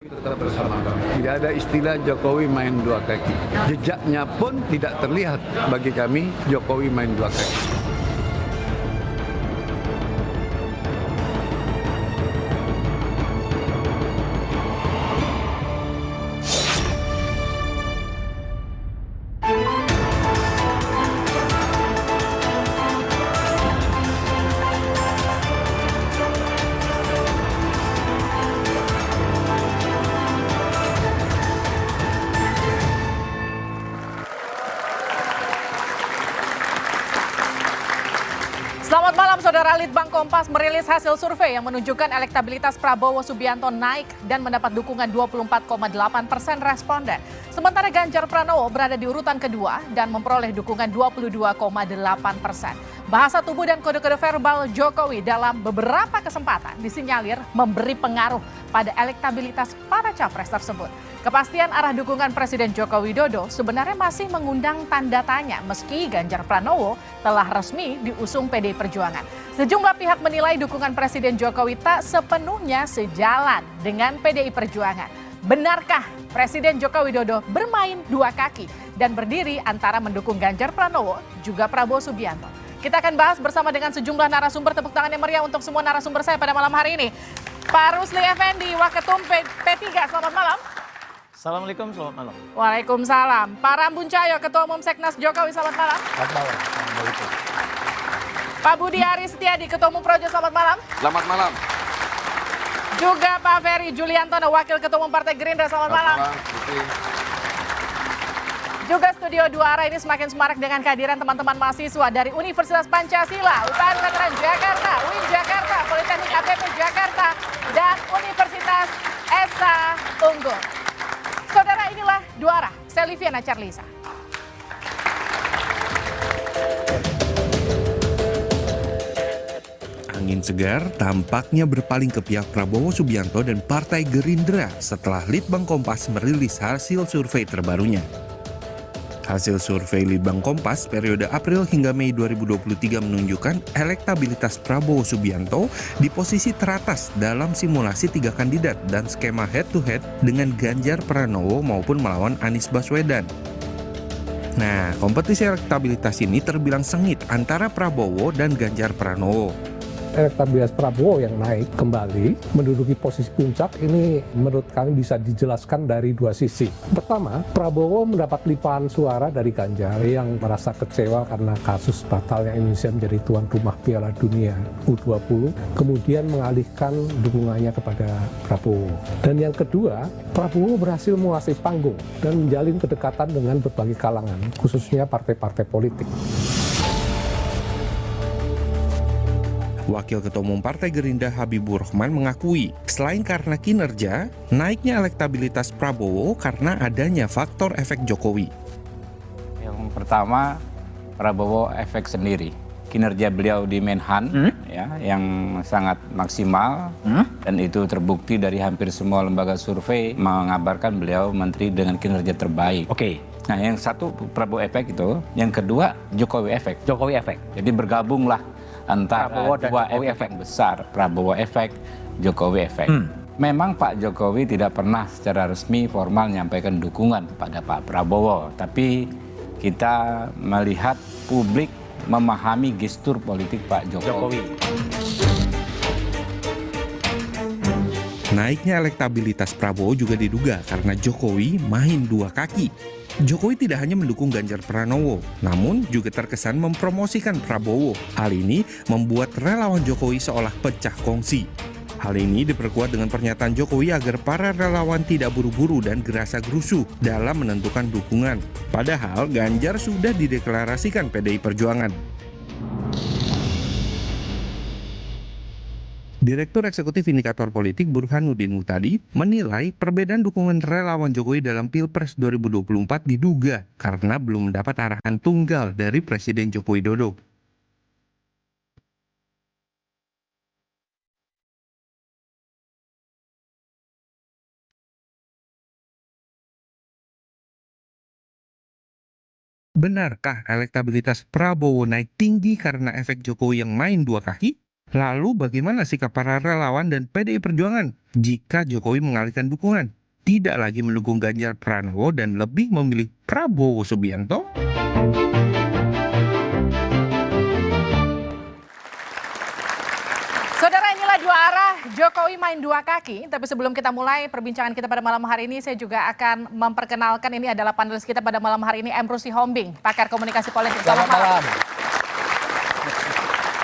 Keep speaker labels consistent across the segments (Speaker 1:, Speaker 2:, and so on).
Speaker 1: Tetap bersama kami. Tidak ada istilah Jokowi main dua kaki. Jejaknya pun tidak terlihat bagi kami Jokowi main dua kaki.
Speaker 2: Selamat malam, Saudara. Litbang Kompas merilis hasil survei yang menunjukkan elektabilitas Prabowo Subianto naik dan mendapat dukungan 24,8% responden. Sementara Ganjar Pranowo berada di urutan kedua dan memperoleh dukungan 22,8%. Bahasa tubuh dan kode-kode verbal Jokowi dalam beberapa kesempatan disinyalir memberi pengaruh pada elektabilitas para capres tersebut. Kepastian arah dukungan Presiden Joko Widodo sebenarnya masih mengundang tanda tanya meski Ganjar Pranowo telah resmi diusung PDI Perjuangan. Sejumlah pihak menilai dukungan Presiden Jokowi tak sepenuhnya sejalan dengan PDI Perjuangan. Benarkah Presiden Joko Widodo bermain dua kaki dan berdiri antara mendukung Ganjar Pranowo juga Prabowo Subianto? Kita akan bahas bersama dengan sejumlah narasumber. Tepuk tangan yang meriah untuk semua narasumber saya pada malam hari ini. Pak Rusli Effendi, Waketum P3, selamat malam.
Speaker 3: Assalamualaikum, selamat malam.
Speaker 2: Waalaikumsalam. Pak Rambun Cahyo, Ketua Umum Seknas Jokowi, selamat malam.
Speaker 3: Selamat malam. Assalamualaikum.
Speaker 2: Pak Budi Aris Setiadi, Ketua Umum Projo, selamat malam.
Speaker 4: Selamat malam.
Speaker 2: Juga Pak Ferry Juliantono, Wakil Ketua Umum Partai Gerindra, selamat malam. Juga Studio 2 Arah ini semakin semarak dengan kehadiran teman-teman mahasiswa dari Universitas Pancasila, UPN Veteran Jakarta, UIN Jakarta, Politeknik APP Jakarta, dan Universitas Esa Unggul. Saudara, inilah Dua Arah, saya Liviana Charlisa.
Speaker 5: Angin segar tampaknya berpaling ke pihak Prabowo Subianto dan Partai Gerindra setelah Litbang Kompas merilis hasil survei terbarunya. Hasil survei Litbang Kompas periode April hingga Mei 2023 menunjukkan elektabilitas Prabowo Subianto di posisi teratas dalam simulasi 3 kandidat dan skema head-to-head dengan Ganjar Pranowo maupun melawan Anies Baswedan. Nah, kompetisi elektabilitas ini terbilang sengit antara Prabowo dan Ganjar Pranowo.
Speaker 6: Elektabilitas Prabowo yang naik kembali menduduki posisi puncak ini menurut kami bisa dijelaskan dari dua sisi. Pertama, Prabowo mendapat limpahan suara dari Ganjar yang merasa kecewa karena kasus batalnya Indonesia menjadi tuan rumah Piala Dunia U20, kemudian mengalihkan dukungannya kepada Prabowo. Dan yang kedua, Prabowo berhasil menguasai panggung dan menjalin kedekatan dengan berbagai kalangan, khususnya partai-partai politik.
Speaker 5: Wakil Ketua Umum Partai Gerindra Habibur Rahman mengakui, selain karena kinerja, naiknya elektabilitas Prabowo karena adanya faktor efek Jokowi.
Speaker 7: Yang pertama, Prabowo efek sendiri. Kinerja beliau di Menhan ya, yang sangat maksimal dan itu terbukti dari hampir semua lembaga survei mengabarkan beliau menteri dengan kinerja terbaik.
Speaker 3: Oke.
Speaker 7: Nah, yang satu Prabowo efek itu, yang kedua Jokowi efek.
Speaker 3: Jokowi efek.
Speaker 7: Jadi bergabunglah antara
Speaker 3: Prabowo dan
Speaker 7: dua
Speaker 3: Jokowi
Speaker 7: efek besar, Prabowo efek, Jokowi efek. Memang Pak Jokowi tidak pernah secara resmi formal menyampaikan dukungan pada Pak Prabowo, tapi kita melihat publik memahami gestur politik Pak Jokowi.
Speaker 5: Naiknya elektabilitas Prabowo juga diduga karena Jokowi main dua kaki. Jokowi tidak hanya mendukung Ganjar Pranowo, namun juga terkesan mempromosikan Prabowo. Hal ini membuat relawan Jokowi seolah pecah kongsi. Hal ini diperkuat dengan pernyataan Jokowi agar para relawan tidak buru-buru dan gerasa-gerusu dalam menentukan dukungan. Padahal Ganjar sudah dideklarasikan PDI Perjuangan. Direktur Eksekutif Indikator Politik Burhanuddin Muhtadi menilai perbedaan dukungan relawan Jokowi dalam Pilpres 2024 diduga karena belum mendapat arahan tunggal dari Presiden Joko Widodo. Benarkah elektabilitas Prabowo naik tinggi karena efek Jokowi yang main dua kaki? Lalu bagaimana sikap para relawan dan PDI Perjuangan jika Jokowi mengalihkan dukungan? Tidak lagi mendukung Ganjar Pranowo dan lebih memilih Prabowo Subianto?
Speaker 2: Saudara, inilah dua arah Jokowi main dua kaki. Tapi sebelum kita mulai perbincangan kita pada malam hari ini, saya juga akan memperkenalkan ini adalah panelis kita pada malam hari ini, Emru Sihombing, pakar komunikasi politik. Selamat malam.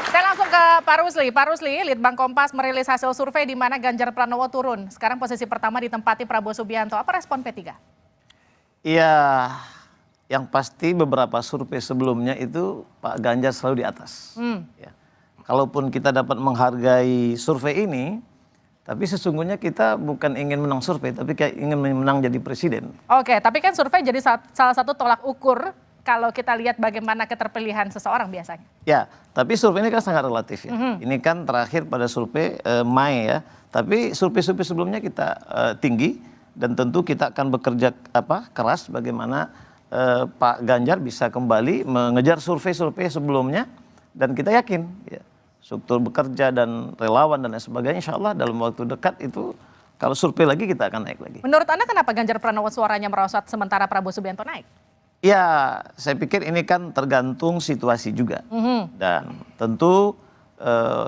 Speaker 2: Saya langsung ke Pak Rusli. Pak Rusli, Litbang Kompas merilis hasil survei di mana Ganjar Pranowo turun. Sekarang posisi pertama ditempati Prabowo Subianto. Apa respon P3?
Speaker 3: Iya, yang pasti beberapa survei sebelumnya itu Pak Ganjar selalu di atas. Ya. Kalaupun kita dapat menghargai survei ini, tapi sesungguhnya kita bukan ingin menang survei, tapi kayak ingin menang jadi presiden.
Speaker 2: Oke, tapi kan survei jadi salah satu tolak ukur kalau kita lihat bagaimana keterpilihan seseorang biasanya.
Speaker 3: Ya, tapi survei ini kan sangat relatif ya. Ini kan terakhir pada survei Mei ya. Tapi survei-survei sebelumnya kita tinggi dan tentu kita akan bekerja keras bagaimana Pak Ganjar bisa kembali mengejar survei-survei sebelumnya, dan kita yakin ya, struktur bekerja dan relawan dan lain sebagainya, insya Allah dalam waktu dekat itu kalau survei lagi kita akan naik lagi.
Speaker 2: Menurut Anda kenapa Ganjar Pranowo suaranya merosot sementara Prabowo Subianto naik?
Speaker 3: Ya, saya pikir ini kan tergantung situasi juga. Dan tentu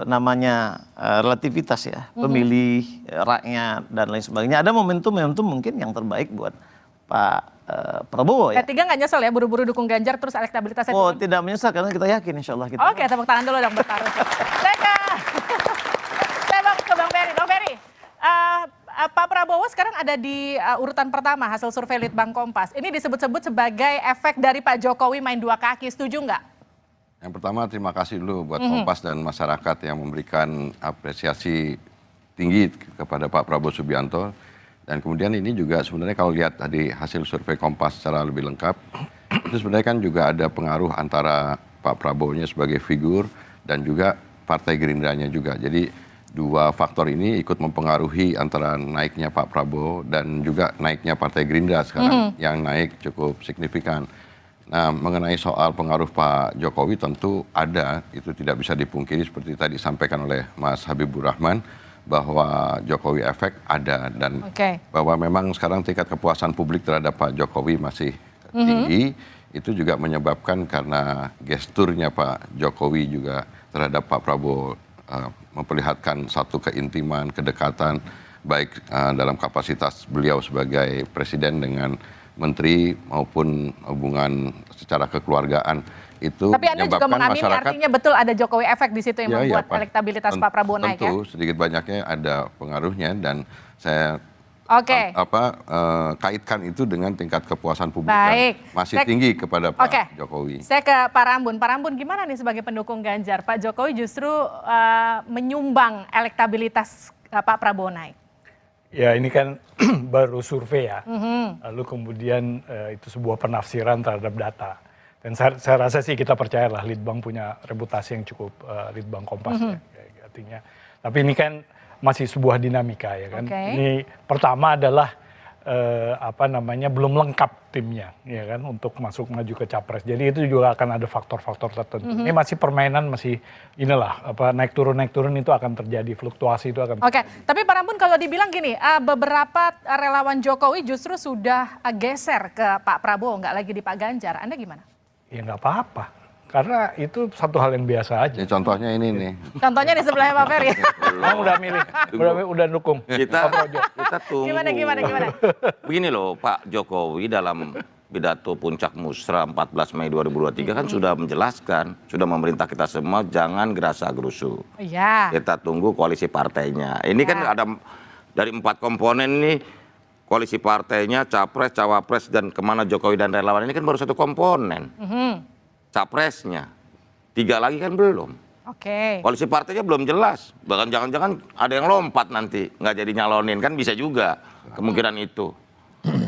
Speaker 3: namanya relativitas ya, pemilih, rakyat dan lain sebagainya. Ada momentum-momentum mungkin yang terbaik buat Pak Prabowo ya.
Speaker 2: P3 nggak nyesel ya buru-buru dukung Ganjar terus elektabilitasnya
Speaker 3: Oh,
Speaker 2: turun?
Speaker 3: tidak menyesal karena kita yakin insya Allah kita.
Speaker 2: Oke, tepuk tangan dulu dong buat Pak Rusli. Saya ke Bang Ferry. Bang Ferry, Pak Prabowo sekarang ada di urutan pertama hasil survei Litbang Kompas. Ini disebut-sebut sebagai efek dari Pak Jokowi main dua kaki, setuju nggak?
Speaker 1: Yang pertama terima kasih dulu buat Kompas dan masyarakat yang memberikan apresiasi tinggi kepada Pak Prabowo Subianto. Dan kemudian ini juga sebenarnya kalau lihat tadi hasil survei Kompas secara lebih lengkap, itu sebenarnya kan juga ada pengaruh antara Pak Prabowo-nya sebagai figur dan juga Partai Gerindranya juga. Jadi dua faktor ini ikut mempengaruhi antara naiknya Pak Prabowo dan juga naiknya Partai Gerindra sekarang yang naik cukup signifikan. Nah, mengenai soal pengaruh Pak Jokowi tentu ada, itu tidak bisa dipungkiri seperti tadi disampaikan oleh Mas Habibur Rahman, bahwa Jokowi efek ada dan bahwa memang sekarang tingkat kepuasan publik terhadap Pak Jokowi masih tinggi. Itu juga menyebabkan karena gesturnya Pak Jokowi juga terhadap Pak Prabowo memperlihatkan satu keintiman, kedekatan baik dalam kapasitas beliau sebagai presiden dengan menteri maupun hubungan secara kekeluargaan. Itu
Speaker 2: tapi Anda juga mengamini artinya betul ada Jokowi efek di situ yang membuat elektabilitas Pak Prabowo naik ya?
Speaker 1: Tentu sedikit banyaknya ada pengaruhnya dan saya kaitkan itu dengan tingkat kepuasan publik yang masih tinggi kepada Pak Jokowi. Saya
Speaker 2: ke Pak Rambun. Pak Rambun, gimana nih sebagai pendukung Ganjar? Pak Jokowi justru menyumbang elektabilitas Pak Prabowo naik.
Speaker 4: Ya ini kan baru survei ya, lalu kemudian itu sebuah penafsiran terhadap data. Dan saya rasa sih kita percayalah Litbang punya reputasi yang cukup, Litbang Kompas ya, artinya. Tapi ini kan masih sebuah dinamika ya kan. Ini pertama adalah belum lengkap timnya ya kan untuk masuk maju ke capres. Jadi itu juga akan ada faktor-faktor tertentu. Ini masih permainan, masih naik turun itu akan terjadi, fluktuasi itu akan.
Speaker 2: Tapi Pak Rambun kalau dibilang gini, beberapa relawan Jokowi justru sudah geser ke Pak Prabowo, nggak lagi di Pak Ganjar. Anda gimana?
Speaker 4: Ya nggak apa-apa, karena itu satu hal yang biasa aja.
Speaker 1: Ya, contohnya ini nih.
Speaker 2: Contohnya di sebelahnya Pak Ferry.
Speaker 4: Udah milih, udah dukung.
Speaker 8: Kita tunggu.
Speaker 2: Gimana?
Speaker 8: Begini loh, Pak Jokowi dalam pidato puncak musra 14 Mei 2023 kan sudah menjelaskan, sudah memerintah kita semua jangan gerasa gerusu.
Speaker 2: Iya.
Speaker 8: Kita tunggu koalisi partainya. Ini kan ada dari 4 komponen ini. Koalisi partainya, capres, cawapres, dan kemana Jokowi dan relawan ini kan baru 1 komponen. Capresnya. 3 lagi kan belum. Koalisi partainya belum jelas. Bahkan jangan-jangan ada yang lompat nanti. Nggak jadi nyalonin. Kan bisa juga kemungkinan itu.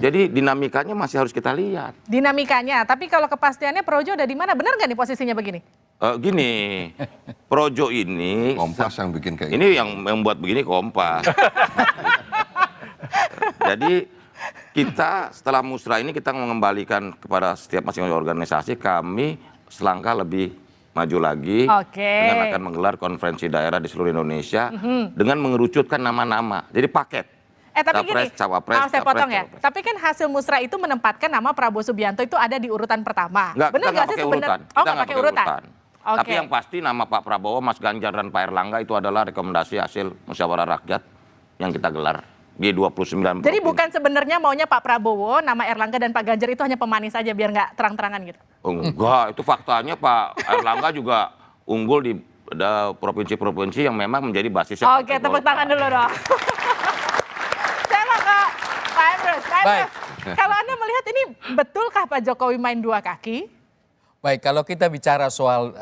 Speaker 8: Jadi dinamikanya masih harus kita lihat.
Speaker 2: Dinamikanya, tapi kalau kepastiannya Projo udah di mana? Benar nggak nih posisinya begini?
Speaker 8: Gini, Projo ini...
Speaker 1: Kompas yang bikin kayak
Speaker 8: ini yang membuat begini Kompas. Jadi kita setelah musrah ini kita mengembalikan kepada setiap masing-masing organisasi kami selangkah lebih maju lagi dengan akan menggelar konferensi daerah di seluruh Indonesia dengan mengerucutkan nama-nama. Jadi paket.
Speaker 2: Tapi gini,
Speaker 8: cawapres,
Speaker 2: saya potong ya. Tapi kan hasil musrah itu menempatkan nama Prabowo Subianto itu ada di urutan pertama.
Speaker 8: Benar nggak sih sebenarnya?
Speaker 2: Oh, nggak pakai urutan.
Speaker 8: Tapi yang pasti nama Pak Prabowo, Mas Ganjar, dan Pak Erlangga itu adalah rekomendasi hasil musyawarah rakyat yang kita gelar di 29 provinsi.
Speaker 2: Jadi bukan sebenarnya maunya Pak Prabowo, nama Erlangga dan Pak Ganjar itu hanya pemanis saja biar nggak terang-terangan gitu?
Speaker 8: Enggak, itu faktanya Pak Erlangga juga unggul di provinsi-provinsi yang memang menjadi basisnya.
Speaker 2: Oke, tepuk tangan dulu dong. Saya mau ke Pak Emrus. Pak Emrus, kalau Anda melihat ini betulkah Pak Jokowi main dua kaki?
Speaker 9: Baik, kalau kita bicara soal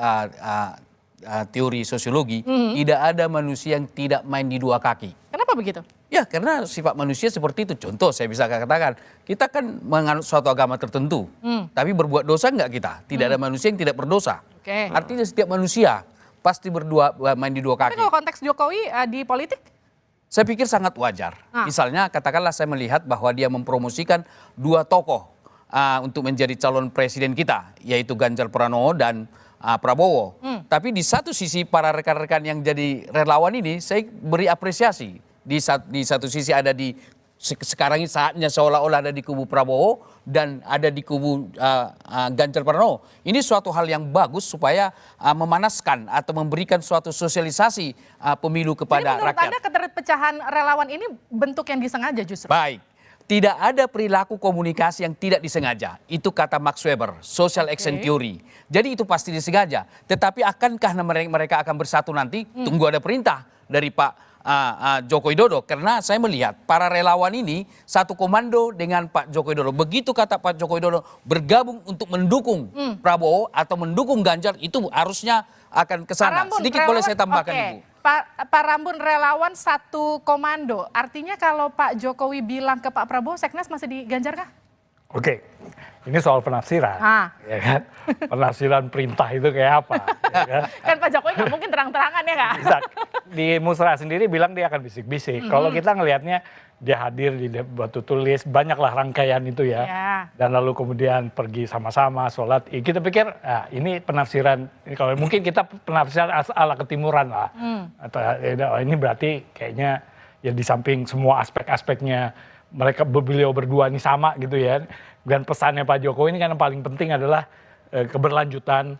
Speaker 9: teori sosiologi, tidak ada manusia yang tidak main di dua kaki.
Speaker 2: Kenapa begitu?
Speaker 9: Ya, karena sifat manusia seperti itu. Contoh, saya bisa katakan, kita kan menganut suatu agama tertentu, tapi berbuat dosa enggak kita? Tidak ada manusia yang tidak berdosa. Artinya setiap manusia pasti main di dua kaki.
Speaker 2: Tapi kalau konteks Jokowi di politik?
Speaker 9: Saya pikir sangat wajar. Misalnya, katakanlah saya melihat bahwa dia mempromosikan dua tokoh untuk menjadi calon presiden kita, yaitu Ganjar Pranowo dan Prabowo. Tapi di satu sisi para rekan-rekan yang jadi relawan ini saya beri apresiasi. Di satu sisi ada sekarang ini saatnya seolah-olah ada di kubu Prabowo dan ada di kubu Ganjar Pranowo. Ini suatu hal yang bagus supaya memanaskan atau memberikan suatu sosialisasi pemilu kepada
Speaker 2: rakyat. Jadi menurut
Speaker 9: rakyat.
Speaker 2: Anda keterpecahan relawan ini bentuk yang disengaja justru?
Speaker 9: Baik. Tidak ada perilaku komunikasi yang tidak disengaja. Itu kata Max Weber, social action theory. Jadi itu pasti disengaja. Tetapi akankah mereka akan bersatu nanti? Tunggu ada perintah dari Pak Joko Widodo. Karena saya melihat para relawan ini satu komando dengan Pak Joko Widodo. Begitu kata Pak Joko Widodo bergabung untuk mendukung Prabowo atau mendukung Ganjar, itu harusnya akan ke sana. Sedikit boleh saya tambahkan, Ibu.
Speaker 2: Pak Rambun, relawan satu komando. Artinya kalau Pak Jokowi bilang ke Pak Prabowo, Seknas masih di Ganjar kah?
Speaker 4: Oke, ini soal penafsiran. Ya kan? Penafsiran perintah itu kayak apa? Ya kan?
Speaker 2: Kan Pak Jokowi nggak mungkin terang-terangan ya Kak?
Speaker 4: Bisa. Di musrah sendiri bilang dia akan bisik-bisik. Kalau kita ngelihatnya dia hadir di batu tulis, banyaklah rangkaian itu ya. Dan lalu kemudian pergi sama-sama sholat. Kita pikir ini penafsiran, kalau mungkin kita penafsiran ala ketimuran lah. Atau ini berarti kayaknya ya di samping semua aspek-aspeknya beliau berdua ini sama gitu ya. Dan pesannya Pak Jokowi ini kan yang paling penting adalah keberlanjutan,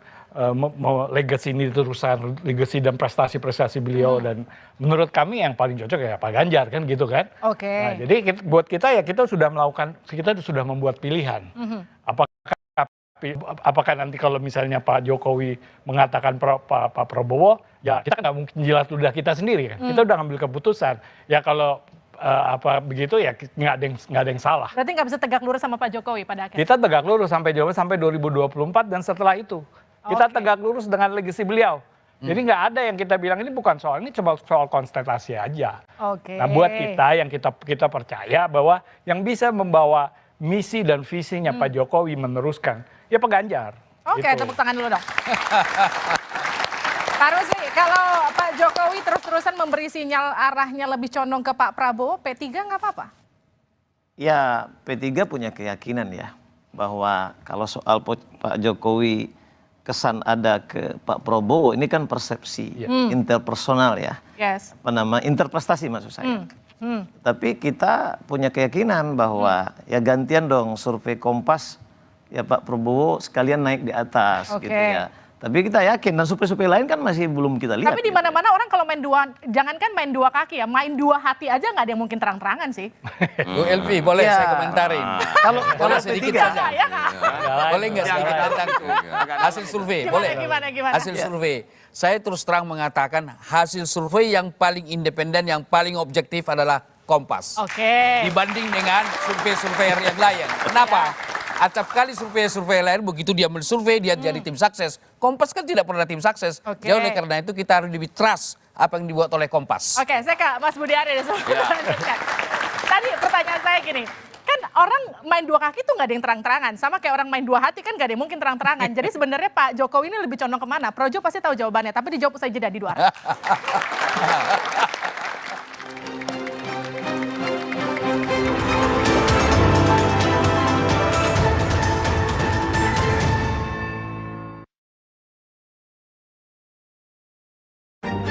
Speaker 4: legacy ini diteruskan, legacy dan prestasi-prestasi beliau. Dan menurut kami yang paling cocok ya Pak Ganjar kan gitu kan. Nah, jadi buat kita ya kita sudah membuat pilihan. Apakah nanti kalau misalnya Pak Jokowi mengatakan Pak Prabowo, ya kita kan nggak mungkin jilat ludah kita sendiri kan. Kita udah ngambil keputusan. Ya kalau begitu ya nggak ada yang salah.
Speaker 2: Berarti nggak bisa tegak lurus sama Pak Jokowi pada akhirnya?
Speaker 4: Kita tegak lurus sampai 2024 dan setelah itu. Kita tegak lurus dengan legasi beliau. Jadi nggak ada yang kita bilang ini bukan soal ini, cuma soal konstelasi aja. Nah buat kita yang kita percaya bahwa yang bisa membawa misi dan visinya Pak Jokowi meneruskan ya Pak Ganjar.
Speaker 2: Tepuk tangan dulu dong. Pak Rusli, kalau Pak Jokowi terus-terusan memberi sinyal arahnya lebih condong ke Pak Prabowo, P3 nggak apa-apa?
Speaker 3: Ya, P3 punya keyakinan ya, bahwa kalau soal Pak Jokowi kesan ada ke Pak Prabowo, ini kan persepsi interpersonal ya. Interprestasi maksud saya. Tapi kita punya keyakinan bahwa ya gantian dong survei Kompas, ya Pak Prabowo sekalian naik di atas gitu ya. Tapi kita yakin dan survei-survei lain kan masih belum kita lihat.
Speaker 2: Tapi di mana-mana orang kalau main jangankan main dua kaki ya, main dua hati aja nggak ada yang mungkin terang-terangan sih.
Speaker 9: Bu Elvi, boleh saya komentarin?
Speaker 3: Kalau
Speaker 9: sedikit
Speaker 3: P3
Speaker 9: saja. Boleh nggak sedikit tentang hasil survei? Boleh.
Speaker 2: Gimana?
Speaker 9: Hasil survei. Saya terus terang mengatakan hasil survei yang paling independen, yang paling objektif adalah Kompas. Dibanding dengan survei-survei yang lain. Kenapa? Acap kali survei-survei lain begitu dia mensurvei dia jadi tim sukses. Kompas kan tidak pernah tim sukses. Oleh karena itu kita harus lebih trust apa yang dibuat oleh Kompas.
Speaker 2: Saya ke Mas Budi Ari. Tadi pertanyaan saya gini, kan orang main dua kaki tuh nggak ada yang terang-terangan, sama kayak orang main dua hati kan nggak ada yang mungkin terang-terangan. Jadi sebenarnya Pak Jokowi ini lebih condong kemana? Projo pasti tahu jawabannya, tapi dijawab usai jeda di luar.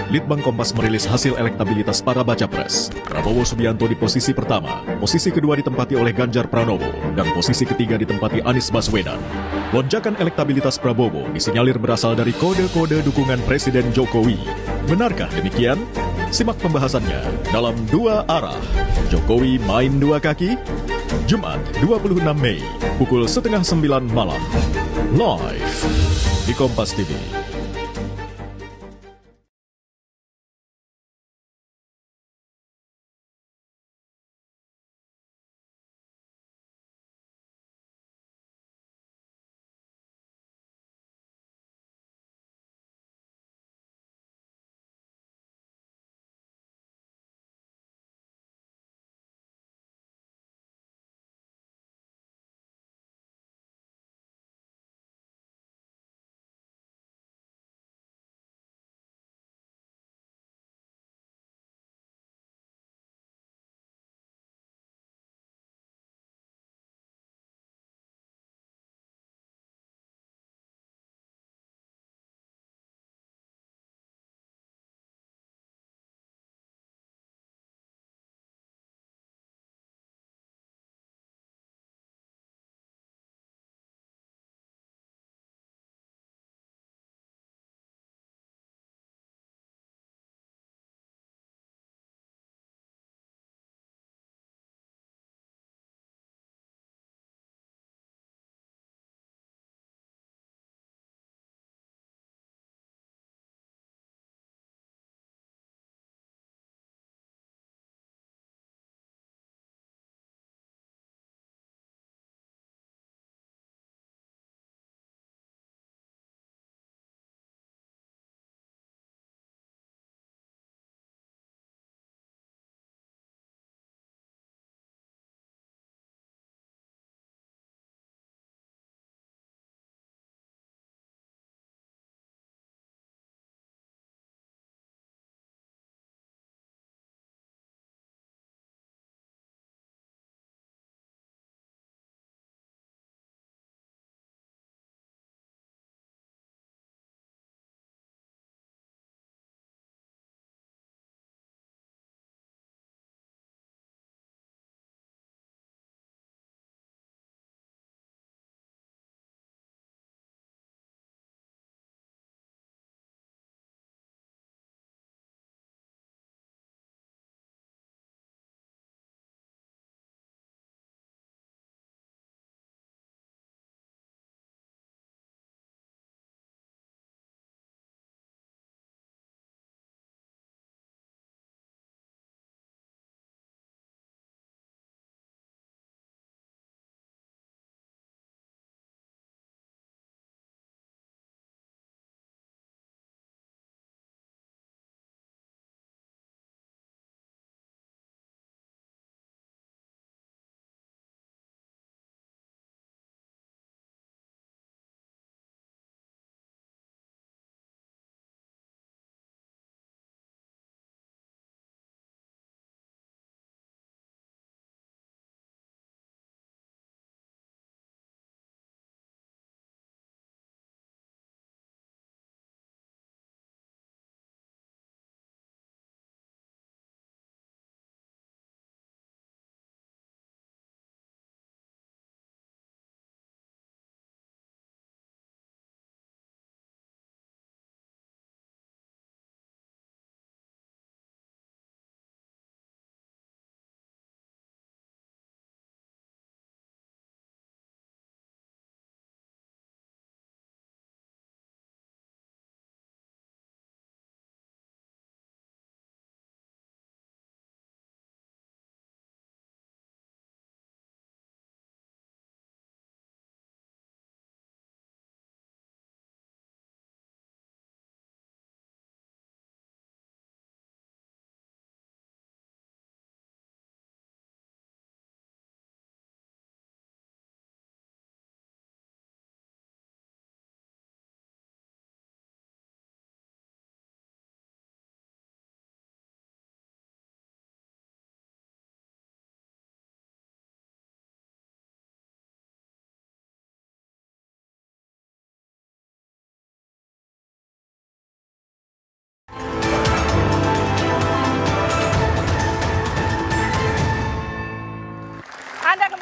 Speaker 10: Litbang Kompas merilis hasil elektabilitas para baca pres. Prabowo Subianto di posisi pertama, posisi kedua ditempati oleh Ganjar Pranowo, dan posisi ketiga ditempati Anies Baswedan. Lonjakan elektabilitas Prabowo disinyalir berasal dari kode-kode dukungan Presiden Jokowi. Benarkah demikian? Simak pembahasannya dalam Dua Arah. Jokowi main dua kaki? Jumat 26 Mei, pukul 8:30 malam. Live di Kompas TV.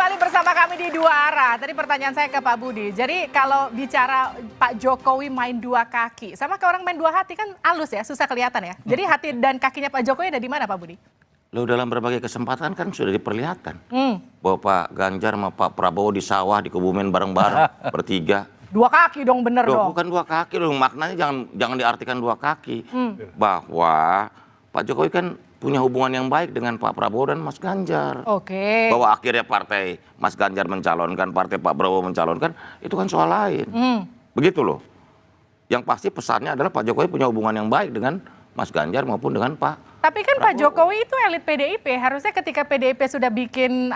Speaker 2: kembali bersama kami di Dua Arah. Tadi pertanyaan saya ke Pak Budi. Jadi kalau bicara Pak Jokowi main dua kaki, sama kayak orang main dua hati kan halus ya, susah kelihatan ya. Jadi hati dan kakinya Pak Jokowi ada di mana Pak Budi?
Speaker 8: Lo dalam berbagai kesempatan kan sudah diperlihatkan bahwa Pak Ganjar sama Pak Prabowo di sawah di Kebumen bareng-bareng bertiga.
Speaker 2: Dua kaki dong, bener dong.
Speaker 8: Bukan dua kaki dong, maknanya jangan diartikan dua kaki. Bahwa Pak Jokowi kan punya hubungan yang baik dengan Pak Prabowo dan Mas Ganjar.
Speaker 2: Oke.
Speaker 8: Bahwa akhirnya partai Mas Ganjar mencalonkan, partai Pak Prabowo mencalonkan, itu kan soal lain. Begitu loh. Yang pasti pesannya adalah Pak Jokowi punya hubungan yang baik dengan Mas Ganjar maupun dengan Pak
Speaker 2: Tapi kan
Speaker 8: Prabowo.
Speaker 2: Pak Jokowi itu elit PDIP. Harusnya ketika PDIP sudah bikin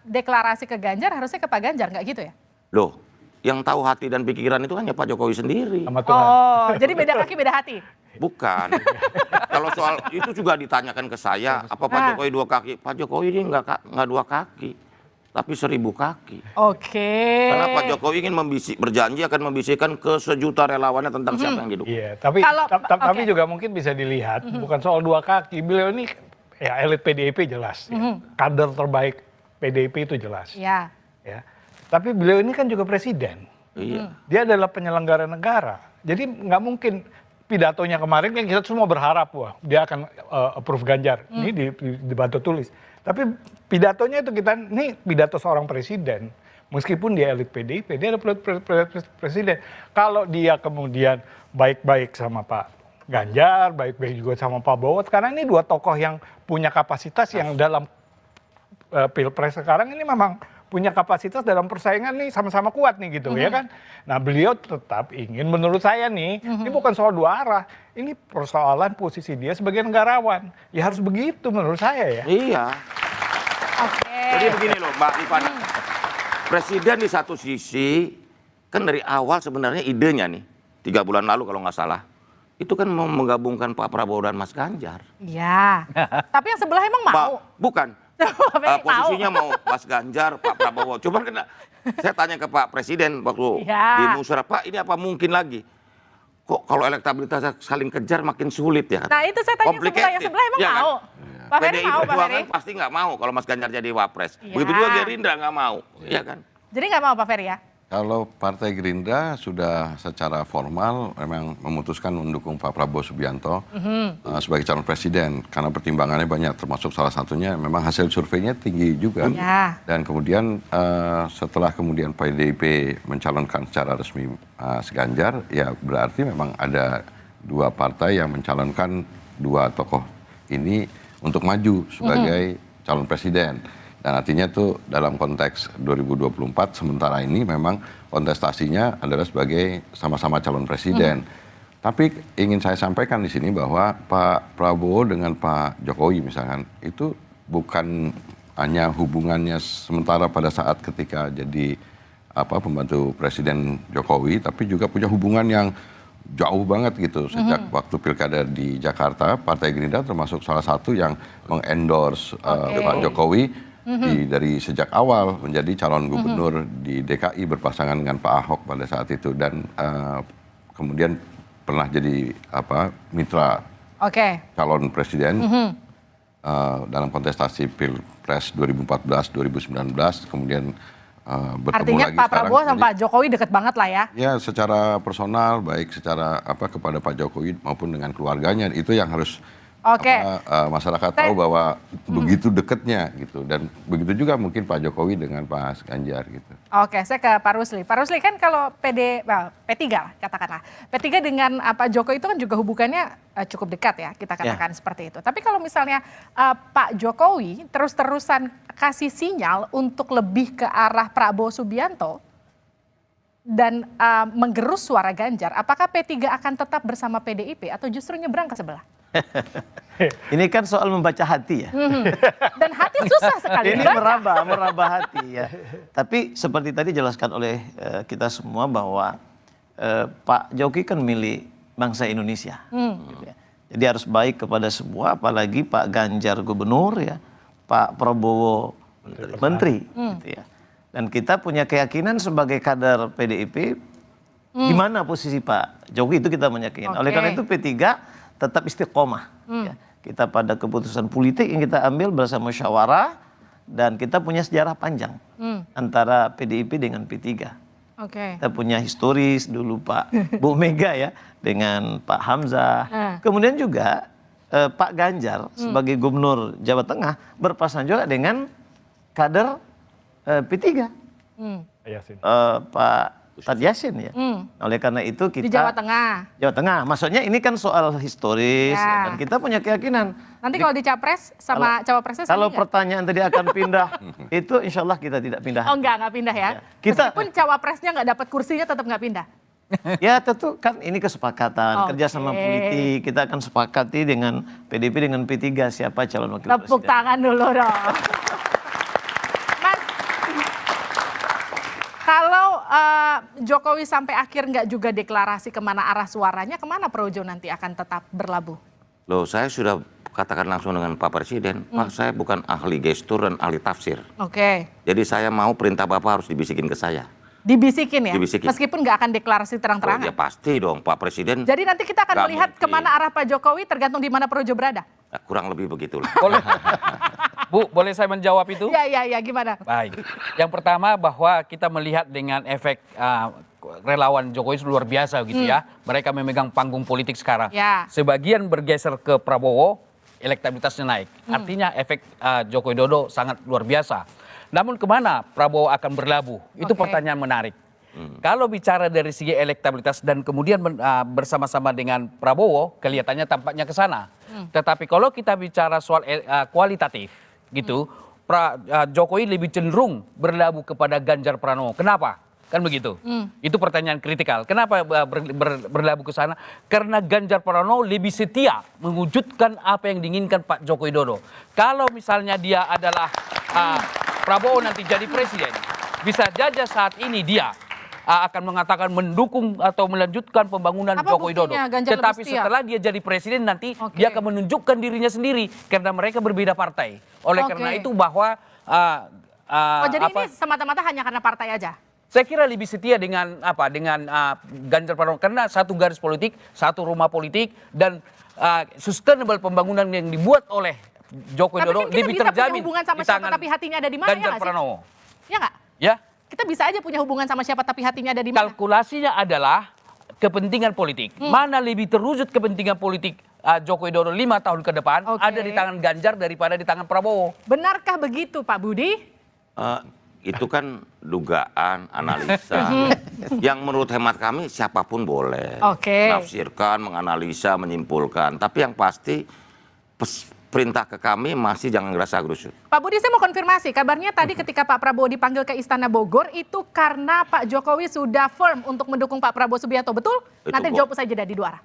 Speaker 2: deklarasi ke Ganjar, harusnya ke Pak Ganjar, nggak gitu ya?
Speaker 8: Loh, yang tahu hati dan pikiran itu hanya Pak Jokowi sendiri.
Speaker 4: Sama Tuhan.
Speaker 2: Oh, jadi beda kaki beda hati?
Speaker 8: Bukan. Kalau soal itu juga ditanyakan ke saya, apa Pak Jokowi dua kaki? Pak Jokowi ini nggak dua kaki, tapi 1000 kaki.
Speaker 2: Oke.
Speaker 8: Karena Pak Jokowi ingin berjanji akan membisikkan ke sejuta relawannya tentang siapa yang didukung.
Speaker 4: Iya, tapi tapi juga mungkin bisa dilihat bukan soal dua kaki. Beliau ini ya elit PDIP jelas, ya. Kader terbaik PDIP itu jelas.
Speaker 2: Ya.
Speaker 4: Ya. Tapi beliau ini kan juga presiden.
Speaker 8: Iya.
Speaker 4: Dia adalah penyelenggara negara. Jadi nggak mungkin pidatonya kemarin kan kita semua berharap wah dia akan approve Ganjar. Ini dibantu tulis. Tapi pidatonya itu ini pidato seorang presiden. Meskipun dia elit PDIP, dia adalah presiden. Kalau dia kemudian baik-baik sama Pak Ganjar, baik-baik juga sama Pak Prabowo, karena ini dua tokoh yang punya kapasitas yang dalam pilpres sekarang ini memang punya kapasitas dalam persaingan nih sama-sama kuat nih gitu ya kan. Nah beliau tetap ingin menurut saya nih, ini bukan soal dua arah, ini persoalan posisi dia sebagai negarawan. Ya harus begitu menurut saya ya.
Speaker 8: Iya.
Speaker 2: Oke.
Speaker 8: Jadi begini loh Mbak Rifana, presiden di satu sisi kan dari awal sebenarnya idenya nih 3 bulan lalu kalau nggak salah itu kan mau menggabungkan Pak Prabowo dan Mas Ganjar.
Speaker 2: Iya. Tapi yang sebelah emang mau?
Speaker 8: Bukan. Posisinya mau Mas Ganjar, Pak Prabowo. Cuman kan saya tanya ke Pak Presiden waktu di musyawarah, Pak ini apa mungkin lagi? Kok kalau elektabilitasnya saling kejar makin sulit ya?
Speaker 2: Nah itu saya tanya yang sebelah emang
Speaker 8: ya,
Speaker 2: mau?
Speaker 8: Kan?
Speaker 2: Pak Ferry
Speaker 8: PDI
Speaker 2: mau, Pak Ferry?
Speaker 8: Perjuangan pasti nggak mau kalau Mas Ganjar jadi wapres. Begitu juga Gerindra nggak mau, ya kan?
Speaker 2: Jadi nggak mau Pak Ferry ya?
Speaker 1: Kalau Partai Gerindra sudah secara formal memang memutuskan mendukung Pak Prabowo Subianto sebagai calon presiden karena pertimbangannya banyak, termasuk salah satunya memang hasil surveinya tinggi juga. Dan kemudian setelah kemudian PDIP mencalonkan secara resmi Mas Ganjar, ya berarti memang ada 2 partai yang mencalonkan 2 tokoh ini untuk maju sebagai calon presiden. Dan artinya tuh dalam konteks 2024 sementara ini memang kontestasinya adalah sebagai sama-sama calon presiden. Tapi ingin saya sampaikan di sini bahwa Pak Prabowo dengan Pak Jokowi misalkan itu bukan hanya hubungannya sementara pada saat ketika jadi pembantu Presiden Jokowi, tapi juga punya hubungan yang jauh banget gitu. Sejak waktu pilkada di Jakarta, Partai Gerindra termasuk salah satu yang mengendorse Pak Jokowi dari sejak awal menjadi calon gubernur di DKI berpasangan dengan Pak Ahok pada saat itu, dan kemudian pernah jadi mitra calon presiden dalam kontestasi Pilpres 2014, 2019, kemudian bertemu
Speaker 2: artinya
Speaker 1: lagi
Speaker 2: Pak Prabowo sama Pak Jokowi deket banget lah ya?
Speaker 1: Ya secara personal, baik secara kepada Pak Jokowi maupun dengan keluarganya, itu yang harus masyarakat tahu bahwa begitu dekatnya gitu, dan begitu juga mungkin Pak Jokowi dengan Pak Ganjar gitu.
Speaker 2: Oke, saya ke Pak Rusli. Pak Rusli kan kalau P3 katakanlah, P3 dengan Pak Jokowi itu kan juga hubungannya cukup dekat ya, kita katakan seperti itu. Tapi kalau misalnya Pak Jokowi terus-terusan kasih sinyal untuk lebih ke arah Prabowo Subianto dan menggerus suara Ganjar, apakah P3 akan tetap bersama PDIP atau justru nyebrang ke sebelah?
Speaker 3: Ini kan soal membaca hati ya.
Speaker 2: Dan hati susah sekali.
Speaker 3: Ini meraba hati ya. Tapi seperti tadi jelaskan oleh kita semua bahwa Pak Jokowi kan milik bangsa Indonesia. Gitu ya. Jadi harus baik kepada semua, apalagi Pak Ganjar gubernur ya, Pak Prabowo menteri. Gitu ya. Dan kita punya keyakinan sebagai kader PDIP di mana posisi Pak Jokowi itu kita meyakinkan. Oleh karena itu P3 tetap istiqomah. Ya. Kita pada keputusan politik yang kita ambil bersama musyawarah dan kita punya sejarah panjang antara PDIP dengan P3.
Speaker 2: Oke.
Speaker 3: Kita punya historis dulu Pak Bu Mega ya dengan Pak Hamzah. Kemudian juga Pak Ganjar sebagai gubernur Jawa Tengah berpasangan juga dengan kader P3.
Speaker 4: Yasin.
Speaker 3: Pak Tad Yassin ya. Oleh karena itu kita
Speaker 2: Di Jawa Tengah.
Speaker 3: Jawa Tengah. Maksudnya ini kan soal historis
Speaker 2: Ya.
Speaker 3: dan kita punya keyakinan.
Speaker 2: Nanti kalau di Capres sama Cawapresnya sama
Speaker 3: Kalau
Speaker 2: nggak?
Speaker 3: pertanyaan tadi akan pindah, itu insya Allah kita tidak pindah.
Speaker 2: Oh nggak pindah ya? Meskipun Cawapresnya nggak dapat kursinya tetap nggak pindah.
Speaker 3: Ya tentu kan ini kesepakatan,
Speaker 2: Oke.
Speaker 3: kerjasama politik. Kita akan sepakati dengan PDIP dengan P3 siapa calon wakil
Speaker 2: Tepuk
Speaker 3: presiden.
Speaker 2: tangan dulu dong. Mas, kalau Jokowi sampai akhir nggak juga deklarasi kemana arah suaranya, kemana Projo nanti akan tetap berlabuh?
Speaker 8: Loh, saya sudah katakan langsung dengan Pak Presiden, Pak saya bukan ahli gestur dan ahli tafsir.
Speaker 2: Oke.
Speaker 8: Jadi saya mau perintah Bapak harus dibisikin ke saya.
Speaker 2: Dibisikin ya?
Speaker 8: Dibisikin.
Speaker 2: Meskipun nggak akan deklarasi
Speaker 8: Oh,
Speaker 2: terang-terangan.
Speaker 8: ya pasti dong Pak Presiden.
Speaker 2: Jadi nanti kita akan
Speaker 8: Nggak
Speaker 2: melihat
Speaker 8: mungkin.
Speaker 2: kemana arah Pak Jokowi tergantung di mana Projo berada.
Speaker 8: Nah, kurang lebih begitulah.
Speaker 9: Boleh, Bu, boleh saya menjawab itu?
Speaker 2: Ya, gimana?
Speaker 9: Baik. Yang pertama bahwa kita melihat dengan efek relawan Jokowi luar biasa gitu ya. Mereka memegang panggung politik sekarang.
Speaker 2: Ya.
Speaker 9: Sebagian bergeser ke Prabowo, elektabilitasnya naik. Artinya efek Joko Widodo sangat luar biasa. Namun kemana Prabowo akan berlabuh? Itu
Speaker 2: Oke.
Speaker 9: pertanyaan menarik. Kalau bicara dari segi elektabilitas dan kemudian bersama-sama dengan Prabowo, kelihatannya tampaknya ke sana. Tetapi kalau kita bicara soal kualitatif gitu, Jokowi lebih cenderung berlabuh kepada Ganjar Pranowo. Kenapa? Kan begitu. Itu pertanyaan kritikal. Kenapa berlabuh ke sana? Karena Ganjar Pranowo lebih setia mewujudkan apa yang diinginkan Pak Joko Widodo. Kalau misalnya dia adalah Prabowo nanti jadi presiden, bisa saja saat ini dia akan mengatakan mendukung atau melanjutkan pembangunan
Speaker 2: Apa
Speaker 9: Joko Widodo.
Speaker 2: buktinya Ganjar lebih
Speaker 9: Tetapi
Speaker 2: setia?
Speaker 9: setelah dia jadi presiden nanti
Speaker 2: Oke.
Speaker 9: dia akan menunjukkan dirinya sendiri karena mereka berbeda partai. Oleh
Speaker 2: Oke.
Speaker 9: karena itu bahwa
Speaker 2: Oh jadi ini semata-mata hanya karena partai aja?
Speaker 9: saya kira lebih setia dengan Ganjar Pranowo karena satu garis politik, satu rumah politik dan sustainable pembangunan yang dibuat oleh Joko
Speaker 2: Tapi
Speaker 9: Widodo
Speaker 2: kan kita
Speaker 9: lebih
Speaker 2: bisa punya
Speaker 9: terjamin
Speaker 2: hubungan sama
Speaker 9: di
Speaker 2: siapa
Speaker 9: tangan
Speaker 2: tapi hatinya ada di mana ya
Speaker 9: Ganjar
Speaker 2: nggak sih?
Speaker 9: Pranowo.
Speaker 2: Ya nggak?
Speaker 9: Ya,
Speaker 2: Kita bisa aja punya hubungan sama siapa tapi hatinya ada di mana?
Speaker 9: kalkulasinya adalah kepentingan politik. Mana lebih terwujud kepentingan politik Joko Widodo 5 tahun ke depan
Speaker 2: Oke.
Speaker 9: ada di tangan Ganjar daripada di tangan Prabowo.
Speaker 2: Benarkah begitu Pak Budi?
Speaker 8: Itu kan dugaan, analisa. Yang menurut hemat kami siapapun boleh.
Speaker 2: Oke.
Speaker 8: Menafsirkan, menganalisa, menyimpulkan. Tapi yang pasti perintah ke kami masih jangan gerasa gerusuk.
Speaker 2: Pak Budi saya mau konfirmasi, kabarnya tadi ketika Pak Prabowo dipanggil ke Istana Bogor itu karena Pak Jokowi sudah firm untuk mendukung Pak Prabowo Subianto, betul?
Speaker 8: Itu
Speaker 2: Nanti
Speaker 8: kok.
Speaker 2: jawab saja dari dua arah.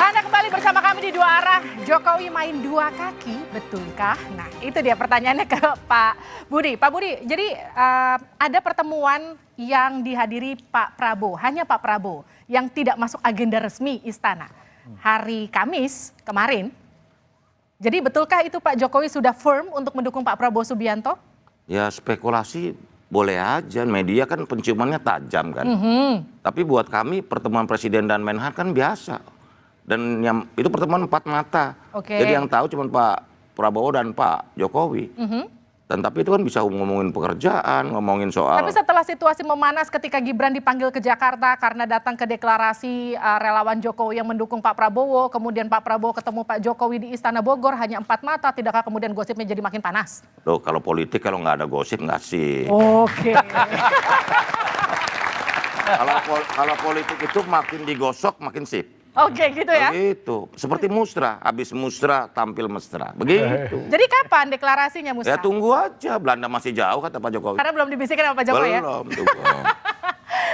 Speaker 2: Anda kembali bersama kami di Dua Arah. Jokowi main dua kaki, betulkah? Nah, itu dia pertanyaannya ke Pak Budi. Pak Budi, jadi ada pertemuan yang dihadiri Pak Prabowo, hanya Pak Prabowo yang tidak masuk agenda resmi Istana hari Kamis kemarin. Jadi betulkah itu Pak Jokowi sudah firm untuk mendukung Pak Prabowo Subianto?
Speaker 8: Ya spekulasi boleh aja, media kan penciumannya tajam kan. Tapi buat kami pertemuan Presiden dan Menhan kan biasa. Dan yang itu pertemuan empat mata. Jadi yang tahu cuma Pak Prabowo dan Pak Jokowi. Dan tapi itu kan bisa ngomongin pekerjaan, ngomongin soal.
Speaker 2: Tapi setelah situasi memanas ketika Gibran dipanggil ke Jakarta karena datang ke deklarasi relawan Jokowi yang mendukung Pak Prabowo, kemudian Pak Prabowo ketemu Pak Jokowi di Istana Bogor hanya empat mata, tidakkah kemudian gosipnya jadi makin panas?
Speaker 8: Loh, kalau politik kalau nggak ada gosip nggak sih.
Speaker 2: Oke.
Speaker 8: Kalau politik itu makin digosok makin sip.
Speaker 2: Oke, gitu ya.
Speaker 8: Begitu. Seperti musrah, habis musrah tampil mesra. Begitu.
Speaker 2: Jadi kapan deklarasinya, Musa?
Speaker 8: Ya tunggu aja, Belanda masih jauh kata Pak Jokowi.
Speaker 2: Karena belum dibisikin sama Pak Jokowi ya?
Speaker 8: Belum, tunggu.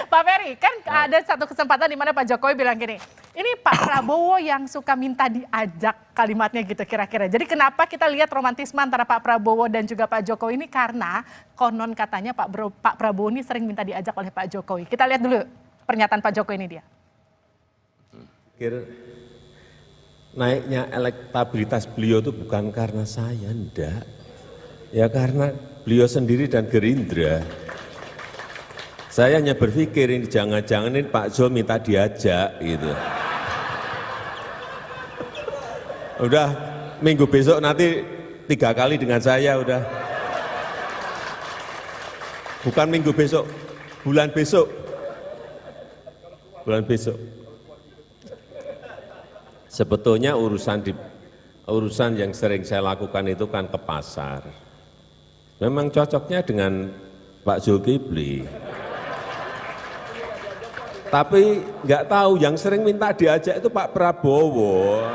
Speaker 2: Pak Ferry, kan ada satu kesempatan di mana Pak Jokowi bilang gini, ini Pak Prabowo yang suka minta diajak, kalimatnya gitu kira-kira. Jadi kenapa kita lihat romantisme antara Pak Prabowo dan juga Pak Jokowi ini, karena konon katanya Pak Prabowo ini sering minta diajak oleh Pak Jokowi. Kita lihat dulu pernyataan Pak Jokowi ini dia.
Speaker 11: Naiknya elektabilitas beliau itu bukan karena saya, enggak. Ya karena beliau sendiri dan Gerindra. Saya hanya berpikir ini jangan-jangan ini Pak Zul minta diajak gitu. Udah minggu besok nanti 3 kali dengan saya udah. Bukan minggu besok, bulan besok. Bulan besok. Sebetulnya urusan yang sering saya lakukan itu kan ke pasar. Memang cocoknya dengan Pak Zulkifli. Tapi nggak tahu yang sering minta diajak itu Pak Prabowo.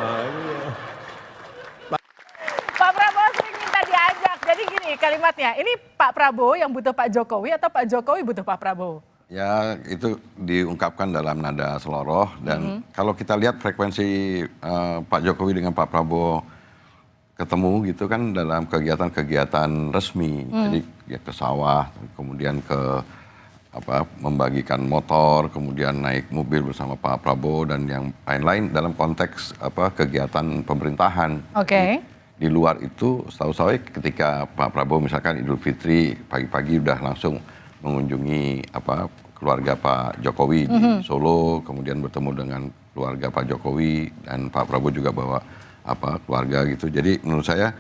Speaker 2: Pak Prabowo sering minta diajak. Jadi gini kalimatnya, ini Pak Prabowo yang butuh Pak Jokowi atau Pak Jokowi butuh Pak Prabowo?
Speaker 1: Ya itu diungkapkan dalam nada seloroh dan kalau kita lihat frekuensi Pak Jokowi dengan Pak Prabowo ketemu gitu kan dalam kegiatan-kegiatan resmi. Jadi ya ke sawah, kemudian ke membagikan motor, kemudian naik mobil bersama Pak Prabowo dan yang lain-lain dalam konteks kegiatan pemerintahan. Di luar itu setahu saya ketika Pak Prabowo misalkan Idul Fitri pagi-pagi udah langsung mengunjungi keluarga Pak Jokowi di Solo, kemudian bertemu dengan keluarga Pak Jokowi dan Pak Prabowo juga bawa keluarga gitu. Jadi menurut saya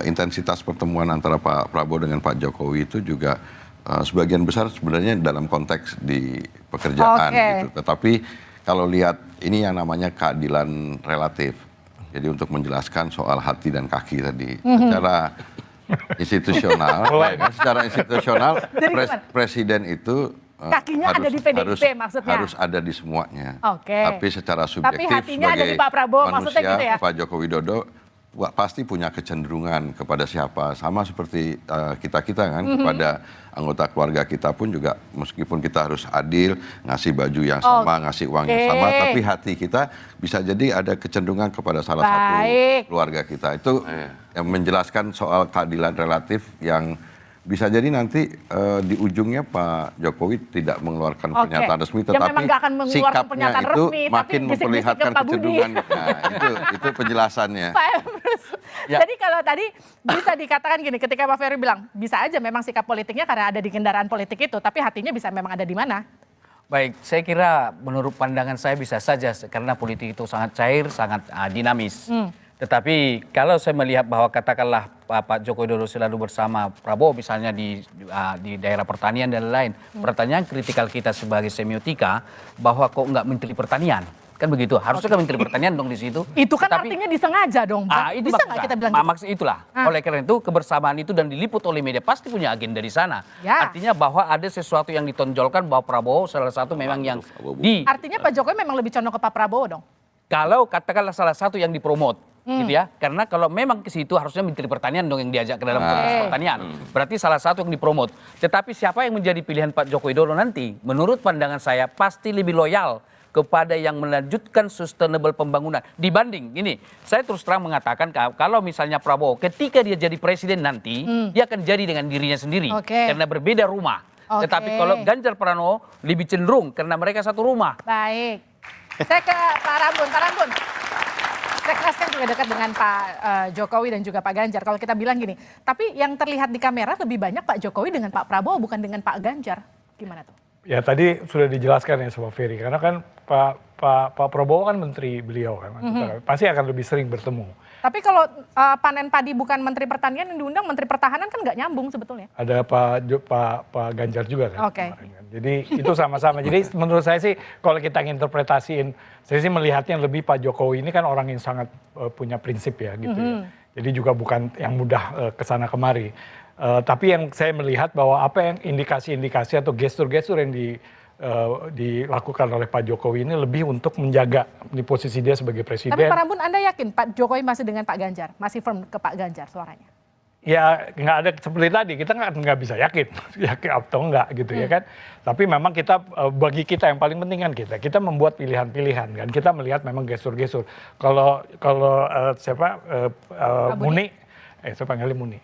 Speaker 1: intensitas pertemuan antara Pak Prabowo dengan Pak Jokowi itu juga sebagian besar sebenarnya dalam konteks di pekerjaan gitu. Tetapi kalau lihat ini yang namanya keadilan relatif. Jadi untuk menjelaskan soal hati dan kaki tadi secara institusional, secara institusional presiden itu
Speaker 2: kakinya ada di PDIP maksudnya
Speaker 1: harus ada di semuanya. Tapi secara
Speaker 2: Tapi
Speaker 1: subjektif
Speaker 2: hatinya
Speaker 1: sebagai
Speaker 2: ada di Pak Prabowo,
Speaker 1: manusia,
Speaker 2: maksudnya gitu ya?
Speaker 1: Pak Joko Widodo pasti punya kecenderungan kepada siapa, sama seperti kita kan kepada anggota keluarga kita pun juga meskipun kita harus adil ngasih baju yang sama, ngasih uang yang sama, tapi hati kita bisa jadi ada kecenderungan kepada salah satu keluarga kita. Itu yang menjelaskan soal keadilan relatif yang bisa jadi nanti di ujungnya Pak Jokowi tidak mengeluarkan pernyataan resmi, tetapi sikapnya itu makin memperlihatkan kecenderungan. Nah, itu penjelasannya.
Speaker 2: Pak Emrus, jadi kalau tadi bisa dikatakan gini, ketika Pak Ferry bilang bisa aja memang sikap politiknya karena ada di kendaraan politik itu, tapi hatinya bisa memang ada di mana?
Speaker 9: Baik, saya kira menurut pandangan saya bisa saja karena politik itu sangat cair, sangat dinamis. Tetapi kalau saya melihat bahwa katakanlah Pak Joko Widodo selalu bersama Prabowo misalnya di daerah pertanian dan lain-lain. Pertanyaan kritikal kita sebagai semiotika bahwa kok nggak Menteri Pertanian? Kan begitu, harusnya kan Menteri Pertanian dong di situ.
Speaker 2: Itu kan artinya disengaja dong, Pak.
Speaker 9: Itu
Speaker 2: bisa nggak kita bilang gitu?
Speaker 9: maksud itulah. Oleh karena itu kebersamaan itu dan diliput oleh media pasti punya agenda di sana. Artinya bahwa ada sesuatu yang ditonjolkan bahwa Prabowo salah satu memang yang
Speaker 2: Artinya Pak Jokowi memang lebih condong ke Pak Prabowo dong?
Speaker 9: Kalau katakanlah salah satu yang dipromot. Gitu ya, karena kalau memang ke situ harusnya Menteri Pertanian dong yang diajak ke dalam pertanian. Berarti salah satu yang dipromot. Tetapi siapa yang menjadi pilihan Pak Joko Widodo nanti? Menurut pandangan saya pasti lebih loyal kepada yang melanjutkan sustainable pembangunan. Dibanding ini, saya terus terang mengatakan kalau misalnya Prabowo ketika dia jadi presiden nanti, dia akan jadi dengan dirinya sendiri karena berbeda rumah. Tetapi kalau Ganjar Pranowo lebih cenderung karena mereka satu rumah.
Speaker 2: Baik. Saya ke Pak Rambun. Pak Rambun, Seknas kan juga dekat dengan Pak Jokowi dan juga Pak Ganjar. Kalau kita bilang gini, tapi yang terlihat di kamera lebih banyak Pak Jokowi dengan Pak Prabowo bukan dengan Pak Ganjar. Gimana tuh?
Speaker 4: Ya tadi sudah dijelaskan ya sama Ferry, karena kan Pak Prabowo kan menteri beliau kan, pasti akan lebih sering bertemu.
Speaker 2: Tapi kalau panen padi bukan Menteri Pertanian yang diundang Menteri Pertahanan kan nggak nyambung sebetulnya.
Speaker 4: Ada Pak Ganjar juga kan.
Speaker 2: Oke.
Speaker 4: Kan. Jadi itu sama-sama. Jadi menurut saya sih kalau kita interpretasiin, saya sih melihatnya lebih Pak Jokowi ini kan orang yang sangat punya prinsip ya gitu ya. Jadi juga bukan yang mudah kesana kemari. Tapi yang saya melihat bahwa apa yang indikasi-indikasi atau gestur-gestur yang dilakukan oleh Pak Jokowi ini lebih untuk menjaga di posisi dia sebagai presiden.
Speaker 2: Tapi Pak Rambun, Anda yakin Pak Jokowi masih dengan Pak Ganjar? Masih firm ke Pak Ganjar suaranya?
Speaker 4: Ya nggak ada seperti tadi, kita nggak bisa yakin atau enggak gitu ya kan. Tapi memang kita, bagi kita yang paling penting kan kita membuat pilihan-pilihan kan. Kita melihat memang gestur-gestur. Kalau Muni, saya panggilnya Muni.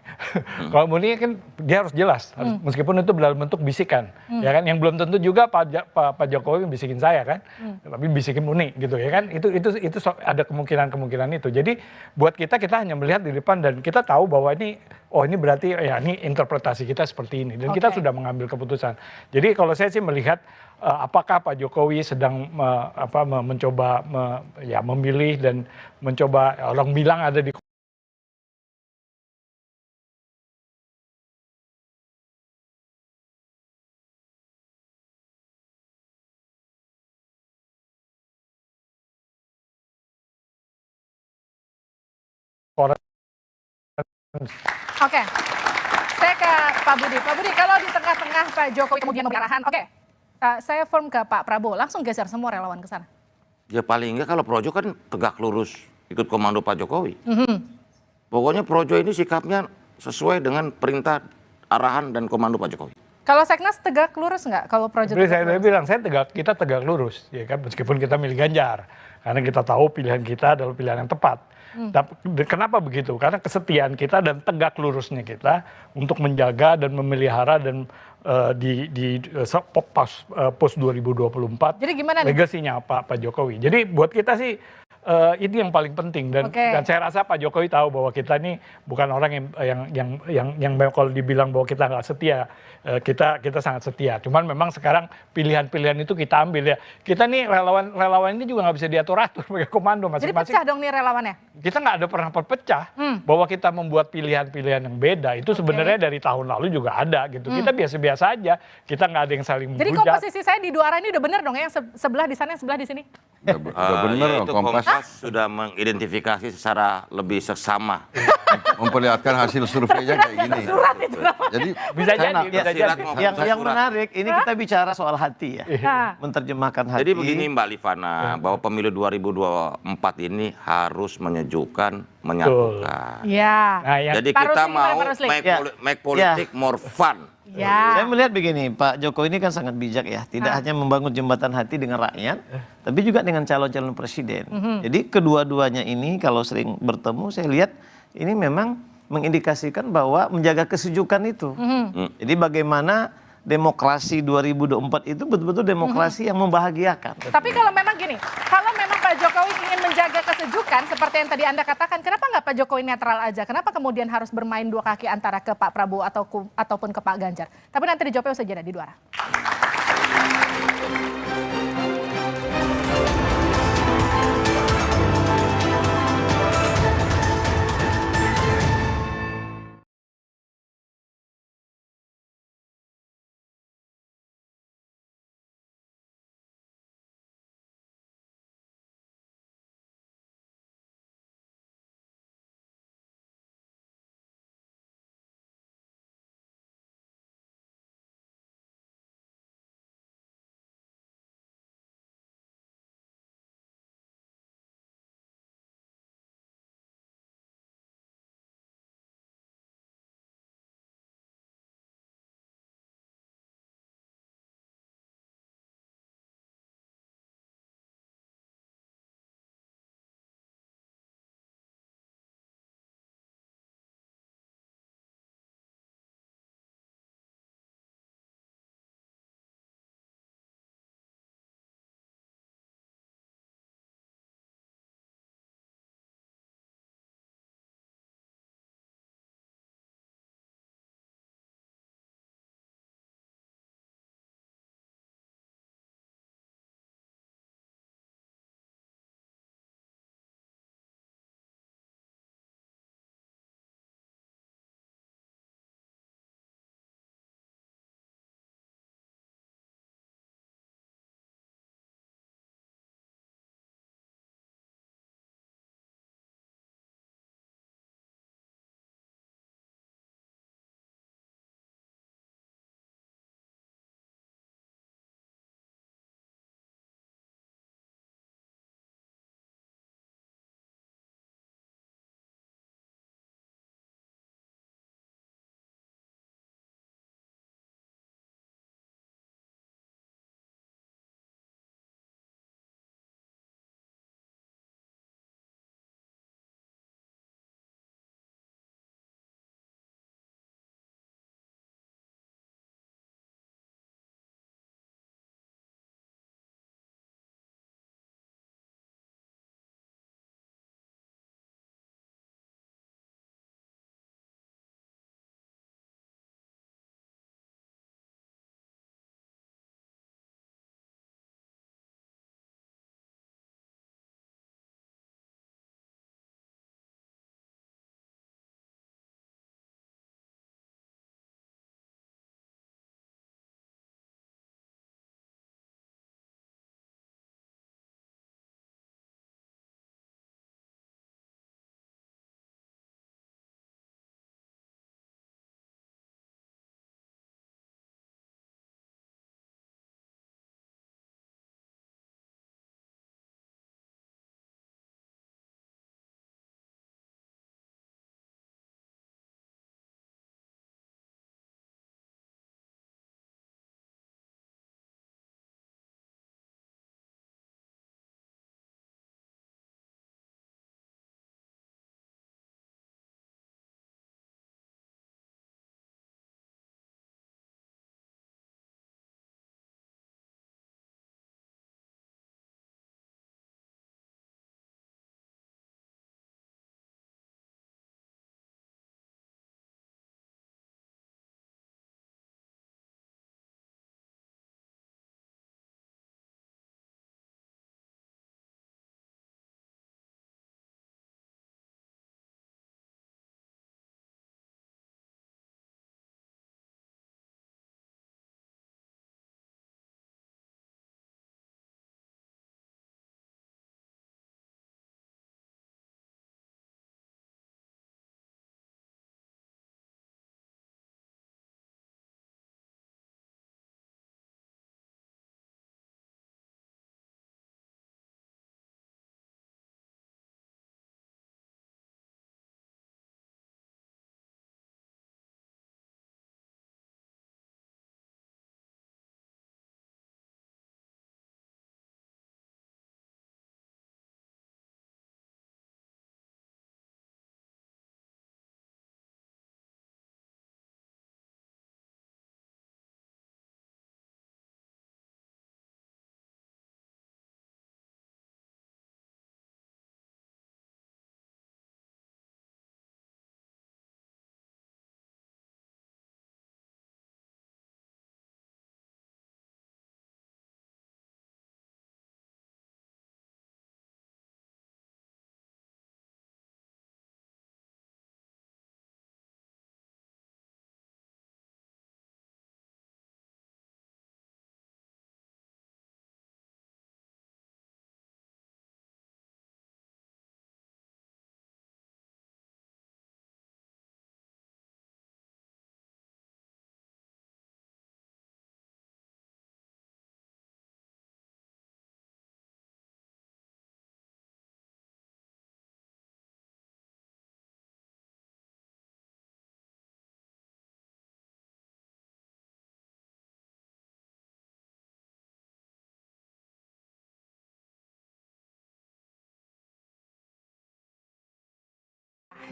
Speaker 4: Kalau Muni kan dia harus jelas, meskipun itu dalam bentuk bisikan, ya kan. Yang belum tentu juga Pak Jokowi bisikin saya kan, tapi bisikin Muni gitu ya kan. Itu ada kemungkinan itu. Jadi buat kita hanya melihat di depan dan kita tahu bahwa ini berarti ya ini interpretasi kita seperti ini dan kita sudah mengambil keputusan. Jadi kalau saya sih melihat apakah Pak Jokowi sedang mencoba memilih dan mencoba, orang bilang ada di
Speaker 2: Oke, saya ke Pak Budi. Pak Budi, kalau di tengah-tengah Pak Jokowi kemudian memberi arahan, saya firm ke Pak Prabowo, langsung geser semua relawan ke sana.
Speaker 8: Ya paling enggak kalau Projo kan tegak lurus ikut komando Pak Jokowi. Pokoknya Projo ini sikapnya sesuai dengan perintah, arahan dan komando Pak Jokowi.
Speaker 2: Kalau Seknas tegak lurus nggak? Kalau Projo
Speaker 4: saya bilang kita tegak lurus, ya kan, meskipun kita milih Ganjar, karena kita tahu pilihan kita adalah pilihan yang tepat. Kenapa begitu? Karena kesetiaan kita dan tegak lurusnya kita untuk menjaga dan memelihara dan di pos 2024.
Speaker 2: Jadi gimana nih?
Speaker 4: Legasinya Pak Jokowi. Jadi buat kita sih ini yang paling penting dan saya rasa Pak Jokowi tahu bahwa kita ini bukan orang yang kalau dibilang bahwa kita nggak setia, kita sangat setia. Cuman memang sekarang pilihan-pilihan itu kita ambil ya. Kita nih relawan ini juga nggak bisa diatur-atur pakai komando masing-masing.
Speaker 2: Jadi pecah dong nih relawannya?
Speaker 4: Kita nggak ada pernah pecah bahwa kita membuat pilihan-pilihan yang beda. Itu sebenarnya dari tahun lalu juga ada gitu. Kita biasa-biasa aja. Kita nggak ada yang saling menghujat.
Speaker 2: Jadi komposisi saya di dua arah ini udah bener dong ya? Yang sebelah di sana, yang sebelah di sini?
Speaker 1: Udah bener
Speaker 8: itu Kompas sudah mengidentifikasi secara lebih seksama.
Speaker 1: Memperlihatkan hasil surveinya kayak gini.
Speaker 3: Jadi bisa jadi. Yang menarik ini kita bicara soal hati ya. Menerjemahkan hati.
Speaker 8: Jadi begini Mbak Livana, bahwa pemilu 2024 ini harus menyejukkan, menyatukan. Jadi kita mau make politik more fun.
Speaker 3: Saya melihat begini, Pak Jokowi ini kan sangat bijak ya, tidak hanya membangun jembatan hati dengan rakyat, tapi juga dengan calon-calon presiden. Jadi kedua-duanya ini kalau sering bertemu, saya lihat ini memang mengindikasikan bahwa menjaga kesejukan itu. Jadi bagaimana demokrasi 2024 itu betul-betul demokrasi yang membahagiakan.
Speaker 2: Tapi kalau memang gini, kalau memang Pak Jokowi ingin menjaga kesejukan seperti yang tadi Anda katakan, kenapa nggak Pak Jokowi netral aja? Kenapa kemudian harus bermain dua kaki antara ke Pak Prabowo ataupun ke Pak Ganjar? Tapi nanti dijawabnya usai jeda di dua arah.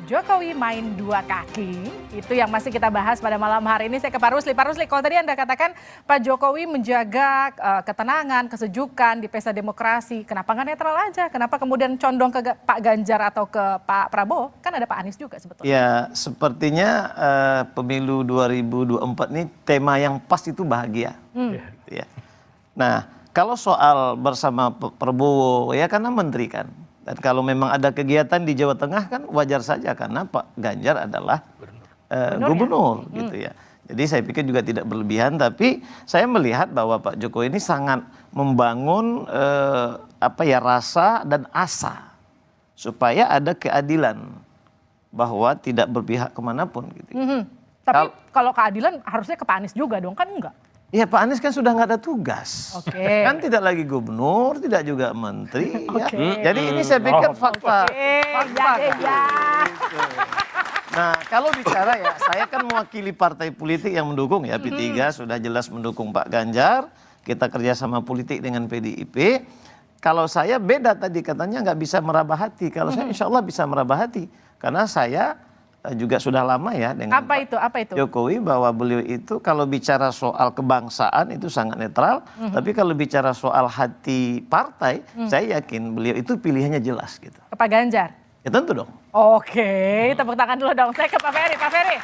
Speaker 2: Jokowi main dua kaki? Itu yang masih kita bahas pada malam hari ini. Saya ke Pak Rusli. Pak Rusli, kalau tadi Anda katakan Pak Jokowi menjaga ketenangan, kesejukan di pesta demokrasi. Kenapa nggak netral aja? Kenapa kemudian condong ke Pak Ganjar atau ke Pak Prabowo? Kan ada Pak Anies juga sebetulnya.
Speaker 3: Ya, sepertinya pemilu 2024 ini tema yang pas itu bahagia. Gitu ya. Nah, kalau soal bersama Prabowo, ya karena menteri kan. Dan kalau memang ada kegiatan di Jawa Tengah kan wajar saja karena Pak Ganjar adalah gubernur gitu ya. Jadi saya pikir juga tidak berlebihan, tapi saya melihat bahwa Pak Jokowi ini sangat membangun rasa dan asa supaya ada keadilan bahwa tidak berpihak kemanapun gitu.
Speaker 2: Tapi kalau keadilan harusnya ke Pak Anies juga dong, kan enggak?
Speaker 3: Ya Pak Anies kan sudah nggak ada tugas, kan tidak lagi gubernur, tidak juga menteri. Ya. Jadi ini saya pikir fakta. Nah kalau bicara ya, saya kan mewakili partai politik yang mendukung ya, P3 sudah jelas mendukung Pak Ganjar, kita kerjasama politik dengan PDIP. Kalau saya beda tadi katanya nggak bisa meraba hati, kalau saya insya Allah bisa meraba hati, karena saya juga sudah lama ya dengan
Speaker 2: apa itu?
Speaker 3: Jokowi, bahwa beliau itu kalau bicara soal kebangsaan itu sangat netral, tapi kalau bicara soal hati partai, saya yakin beliau itu pilihannya jelas gitu.
Speaker 2: Ke Pak Ganjar?
Speaker 3: Ya tentu dong.
Speaker 2: Oke, tepuk tangan dulu dong. Saya ke Pak Ferry. Pak Ferry.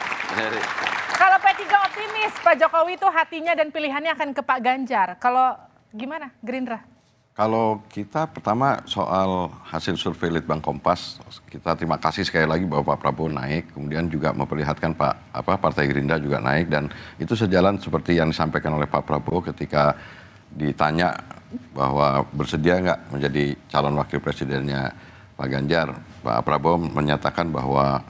Speaker 2: Kalau P3 optimis Pak Jokowi itu hatinya dan pilihannya akan ke Pak Ganjar. Kalau gimana Gerindra?
Speaker 1: Kalau kita pertama soal hasil survei Litbang Kompas, kita terima kasih sekali lagi bahwa Pak Prabowo naik, kemudian juga memperlihatkan Partai Gerindra juga naik, dan itu sejalan seperti yang disampaikan oleh Pak Prabowo ketika ditanya bahwa bersedia nggak menjadi calon wakil presidennya Pak Ganjar. Pak Prabowo menyatakan bahwa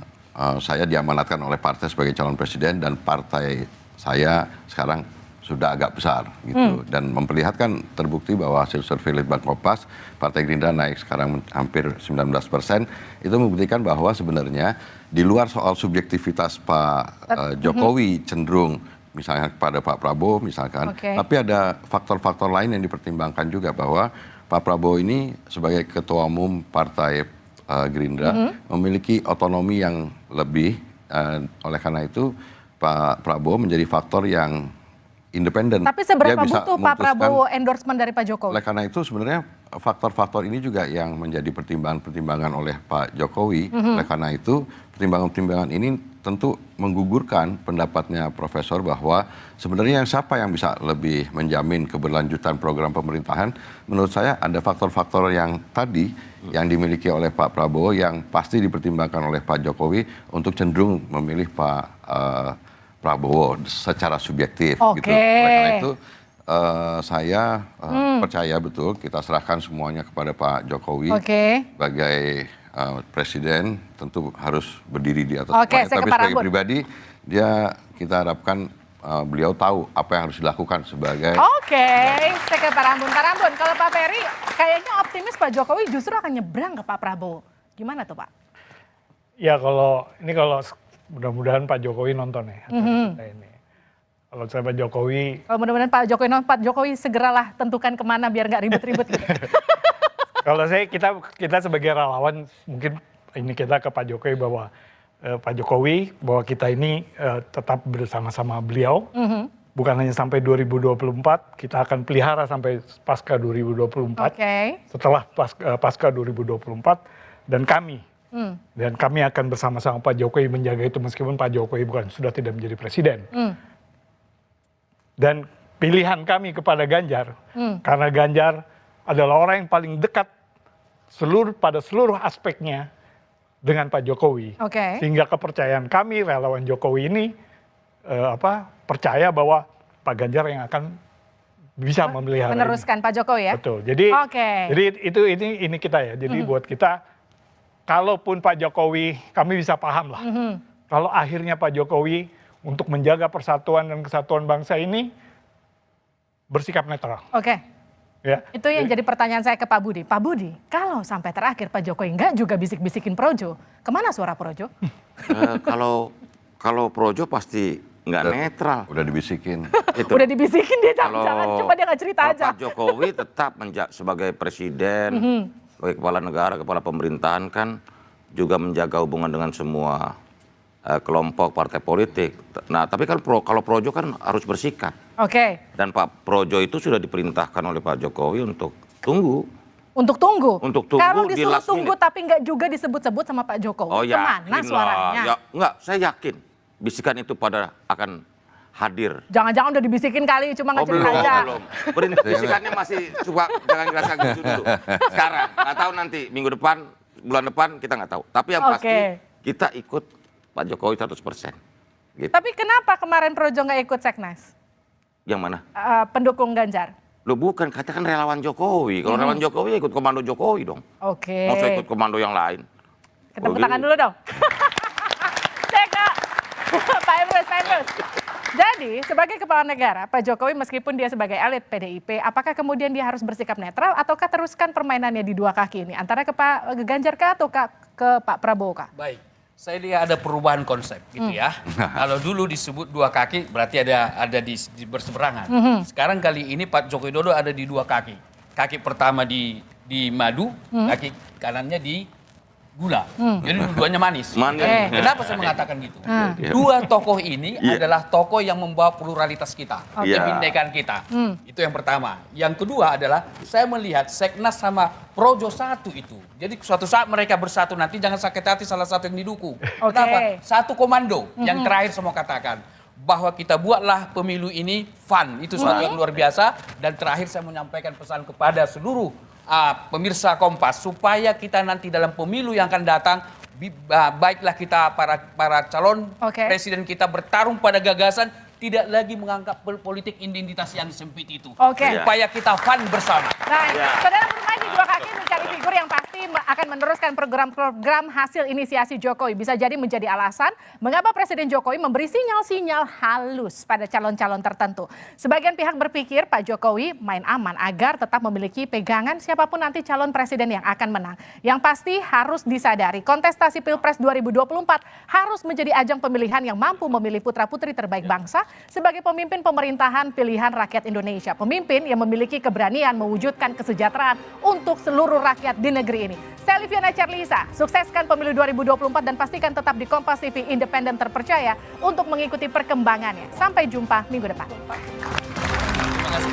Speaker 1: saya diamanatkan oleh partai sebagai calon presiden dan partai saya sekarang sudah agak besar gitu, dan memperlihatkan terbukti bahwa hasil survei Litbang Kompas Partai Gerindra naik sekarang hampir 19%, itu membuktikan bahwa sebenarnya di luar soal subjektivitas Pak Jokowi cenderung misalnya kepada Pak Prabowo misalkan, tapi ada faktor-faktor lain yang dipertimbangkan juga, bahwa Pak Prabowo ini sebagai ketua umum Partai Gerindra memiliki otonomi yang lebih, oleh karena itu Pak Prabowo menjadi faktor yang independen.
Speaker 2: Tapi seberapa butuh Pak Prabowo endorsement dari Pak Jokowi?
Speaker 1: Oleh karena itu sebenarnya faktor-faktor ini juga yang menjadi pertimbangan-pertimbangan oleh Pak Jokowi. Oleh karena itu pertimbangan-pertimbangan ini tentu menggugurkan pendapatnya Profesor bahwa sebenarnya siapa yang bisa lebih menjamin keberlanjutan program pemerintahan. Menurut saya ada faktor-faktor yang tadi yang dimiliki oleh Pak Prabowo yang pasti dipertimbangkan oleh Pak Jokowi untuk cenderung memilih Pak Prabowo secara subjektif gitu. Oleh karena itu saya percaya betul kita serahkan semuanya kepada Pak Jokowi sebagai presiden, tentu harus berdiri di atas semuanya. Tapi sebagai pribadi kita harapkan beliau tahu apa yang harus dilakukan sebagai.
Speaker 2: Saya ke Pak Rambun. Pak Rambun, kalau Pak Ferry kayaknya optimis Pak Jokowi justru akan nyebrang ke Pak Prabowo. Gimana tuh Pak?
Speaker 4: Ya kalau mudah-mudahan Pak Jokowi nonton ya. Ini. Kalau saya Pak Jokowi.
Speaker 2: Kalau mudah-mudahan Pak Jokowi nonton, Pak Jokowi segeralah tentukan kemana biar nggak ribet-ribet gitu.
Speaker 4: Kalau saya kita sebagai relawan mungkin ini kita ke Pak Jokowi bahwa Pak Jokowi bahwa kita ini tetap bersama-sama beliau. Bukan hanya sampai 2024, kita akan pelihara sampai pasca 2024. Setelah pasca 2024 dan kami akan bersama-sama Pak Jokowi menjaga itu meskipun Pak Jokowi sudah tidak menjadi presiden. Dan pilihan kami kepada Ganjar, karena Ganjar adalah orang yang paling dekat pada seluruh aspeknya dengan Pak Jokowi. Sehingga kepercayaan kami relawan Jokowi ini percaya bahwa Pak Ganjar yang akan bisa memelihara
Speaker 2: meneruskan Pak Jokowi ya.
Speaker 4: Betul. Jadi ini kita ya. Jadi buat kita, kalaupun Pak Jokowi, kami bisa paham lah. Kalau akhirnya Pak Jokowi untuk menjaga persatuan dan kesatuan bangsa ini bersikap netral. Ya.
Speaker 2: Itu yang jadi pertanyaan saya ke Pak Budi. Pak Budi, kalau sampai terakhir Pak Jokowi enggak juga bisik-bisikin Projo, kemana suara Projo?
Speaker 8: Kalau Projo pasti nggak netral.
Speaker 1: Udah dibisikin.
Speaker 2: Udah dibisikin dia, jangan coba dia nggak cerita aja.
Speaker 8: Pak Jokowi tetap sebagai presiden, sebagai kepala negara, kepala pemerintahan kan juga menjaga hubungan dengan semua kelompok partai politik. Nah, tapi kan kalau Projo kan harus bersikap.
Speaker 2: Oke.
Speaker 8: Dan Pak Projo itu sudah diperintahkan oleh Pak Jokowi untuk tunggu.
Speaker 2: Untuk tunggu?
Speaker 8: Untuk tunggu.
Speaker 2: Kalau
Speaker 8: di
Speaker 2: disuruh
Speaker 8: last
Speaker 2: tunggu
Speaker 8: minute.
Speaker 2: tapi nggak juga disebut-sebut sama Pak Jokowi,
Speaker 8: Oh,
Speaker 2: kemana suaranya?
Speaker 8: Ya, enggak, saya yakin bisikan itu akan hadir.
Speaker 2: Jangan-jangan udah dibisikin kali, cuma nggak cerita aja.
Speaker 8: Belum. Bisikannya masih coba jangan dirasa gitu dulu. Sekarang, nggak tahu nanti minggu depan, bulan depan kita nggak tahu. Tapi yang pasti kita ikut Pak Jokowi 100%. Gitu.
Speaker 2: Tapi kenapa kemarin Projo nggak ikut Seknas?
Speaker 8: Yang mana?
Speaker 2: Pendukung Ganjar.
Speaker 8: Loh bukan, katakan relawan Jokowi. Kalau relawan Jokowi ya ikut komando Jokowi dong.
Speaker 2: Oke.
Speaker 8: Mau saya ikut komando yang lain.
Speaker 2: Kita tepuk tangan dulu dong. Saya ke Pak Emrus. Jadi sebagai kepala negara, Pak Jokowi meskipun dia sebagai elit PDIP, apakah kemudian dia harus bersikap netral ataukah teruskan permainannya di dua kaki ini? Antara ke Pak Ganjar kah atau ke Pak Prabowo kah?
Speaker 9: Baik, saya lihat ada perubahan konsep gitu ya. Kalau dulu disebut dua kaki berarti ada di berseberangan. Sekarang kali ini Pak Joko Widodo ada di dua kaki. Kaki pertama di madu, kaki kanannya di gula. Jadi dua-duanya manis. Kenapa saya mengatakan gitu? Dua tokoh ini adalah tokoh yang membawa pluralitas kita, kebinekaan kita. Itu yang pertama. Yang kedua adalah saya melihat Seknas sama Projo satu itu. Jadi suatu saat mereka bersatu nanti jangan sakit hati salah satu yang didukung. Kenapa? Satu komando. Yang terakhir saya mau katakan bahwa kita buatlah pemilu ini fun. Itu suatu yang luar biasa. Dan terakhir saya menyampaikan pesan kepada seluruh pemirsa Kompas supaya kita nanti dalam pemilu yang akan datang baiklah kita para calon presiden kita bertarung pada gagasan, tidak lagi menganggap politik identitas yang sempit itu. Supaya kita fun bersama.
Speaker 2: Nah, saudara bermain di dua kaki mencari figur yang pasti akan meneruskan program-program hasil inisiasi Jokowi. Bisa jadi menjadi alasan mengapa Presiden Jokowi memberi sinyal-sinyal halus pada calon-calon tertentu. Sebagian pihak berpikir Pak Jokowi main aman agar tetap memiliki pegangan siapapun nanti calon presiden yang akan menang. Yang pasti harus disadari kontestasi Pilpres 2024 harus menjadi ajang pemilihan yang mampu memilih putra-putri terbaik bangsa sebagai pemimpin pemerintahan pilihan rakyat Indonesia. Pemimpin yang memiliki keberanian mewujudkan kesejahteraan untuk seluruh rakyat di negeri ini. Saya Liviana Charlisa, sukseskan pemilu 2024 dan pastikan tetap di Kompas TV independen terpercaya untuk mengikuti perkembangannya. Sampai jumpa minggu depan.
Speaker 9: Terima kasih.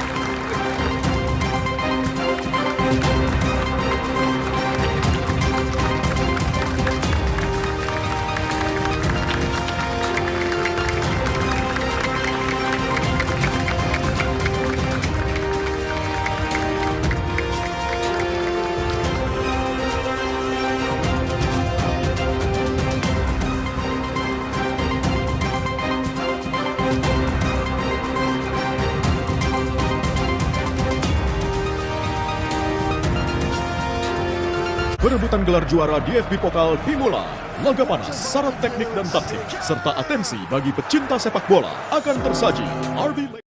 Speaker 10: Perebutan gelar juara DFB Pokal dimulai. Laga panas, syarat teknik dan taktik, serta atensi bagi pecinta sepak bola akan tersaji. RB